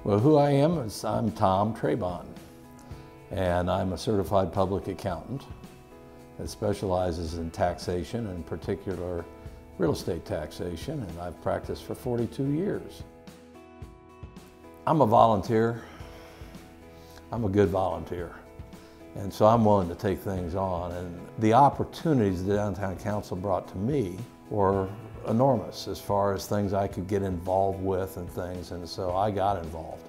Well, who I am is I'm Tom Trabon, and I'm a certified public accountant that specializes in taxation, in particular real estate taxation, and I've practiced for 42 years. I'm a volunteer. I'm a good volunteer, and so I'm willing to take things on, and the opportunities the Downtown Council brought to me were enormous as far as things I could get involved with and things, and so I got involved.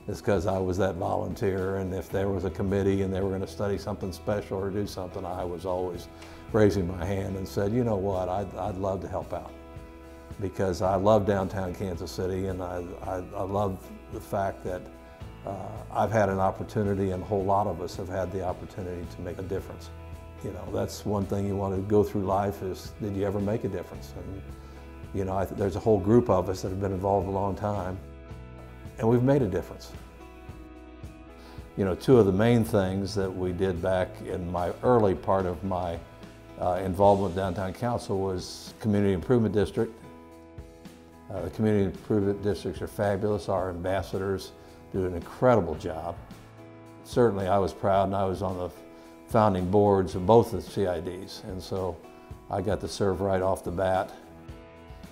It's because I was that volunteer, and if there was a committee and they were going to study something special or do something, I was always raising my hand and said, you know what, I'd love to help out, because I love downtown Kansas City, and I love the fact that I've had an opportunity, and a whole lot of us have had the opportunity to make a difference. You know, that's one thing you want to go through life is, did you ever make a difference? And you know, there's a whole group of us that have been involved a long time, and we've made a difference. You know, two of the main things that we did back in my early part of my involvement with Downtown Council was Community Improvement District. The Community Improvement Districts are fabulous. Our ambassadors do an incredible job. Certainly I was proud, and I was on the founding boards of both the CIDs, and so I got to serve right off the bat.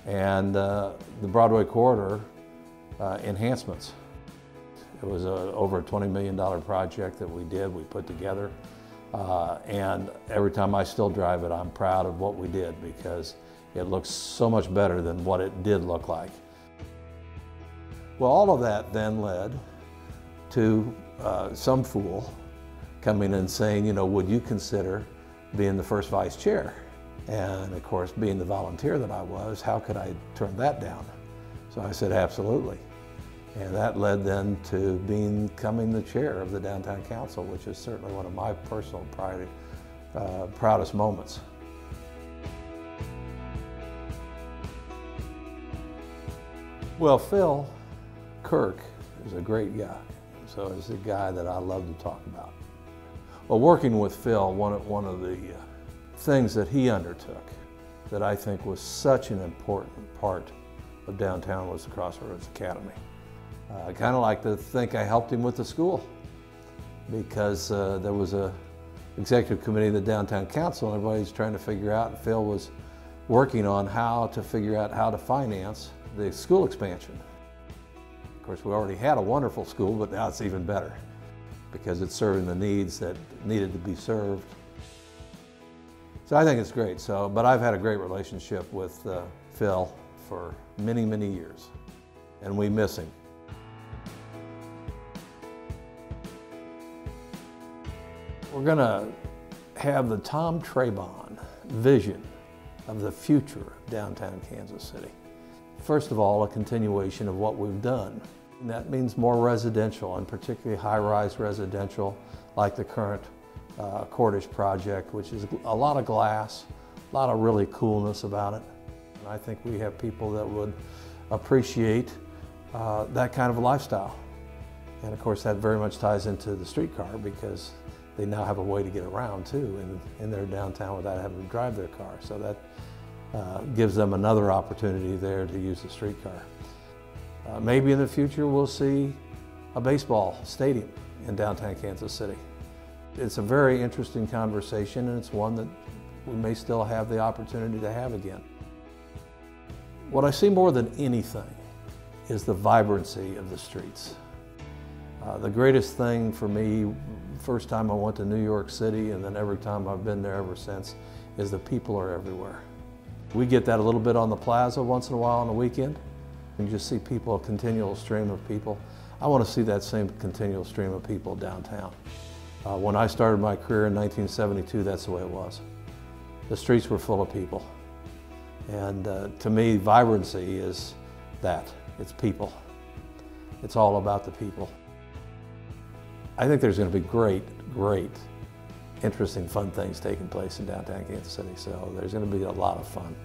And the Broadway corridor enhancements. It was over a $20 million project that we put together, and every time I still drive it, I'm proud of what we did, because it looks so much better than what it did look like. Well, all of that then led to some fool coming and saying, you know, would you consider being the first vice chair? And of course, being the volunteer that I was, how could I turn that down? So I said, absolutely. And that led then to becoming the chair of the Downtown Council, which is certainly one of my personal proudest moments. Well, Phil, Kirk is a great guy. So he's a guy that I love to talk about. Well, working with Phil, one of the things that he undertook that I think was such an important part of downtown was the Crossroads Academy. I kind of like to think I helped him with the school, because there was a executive committee of the Downtown Council, and everybody's trying to figure out, and Phil was working on how to figure out how to finance the school expansion. Of course, we already had a wonderful school, but now it's even better, because it's serving the needs that needed to be served. So I think it's great. But I've had a great relationship with Phil for many, many years, and we miss him. We're going to have the Tom Trabon vision of the future of downtown Kansas City. First of all, a continuation of what we've done. And that means more residential, and particularly high-rise residential, like the current Cordish project, which is a lot of glass, a lot of really coolness about it. And I think we have people that would appreciate that kind of a lifestyle. And of course, that very much ties into the streetcar, because they now have a way to get around too in their downtown without having to drive their car. So that gives them another opportunity there to use the streetcar. Maybe in the future we'll see a baseball stadium in downtown Kansas City. It's a very interesting conversation, and it's one that we may still have the opportunity to have again. What I see more than anything is the vibrancy of the streets. The greatest thing for me, first time I went to New York City, and then every time I've been there ever since, is the people are everywhere. We get that a little bit on the plaza once in a while on the weekend. You just see people, a continual stream of people. I want to see that same continual stream of people downtown. When I started my career in 1972, that's the way it was. The streets were full of people. And to me, vibrancy is that. It's people. It's all about the people. I think there's going to be great, interesting, fun things taking place in downtown Kansas City, so there's going to be a lot of fun.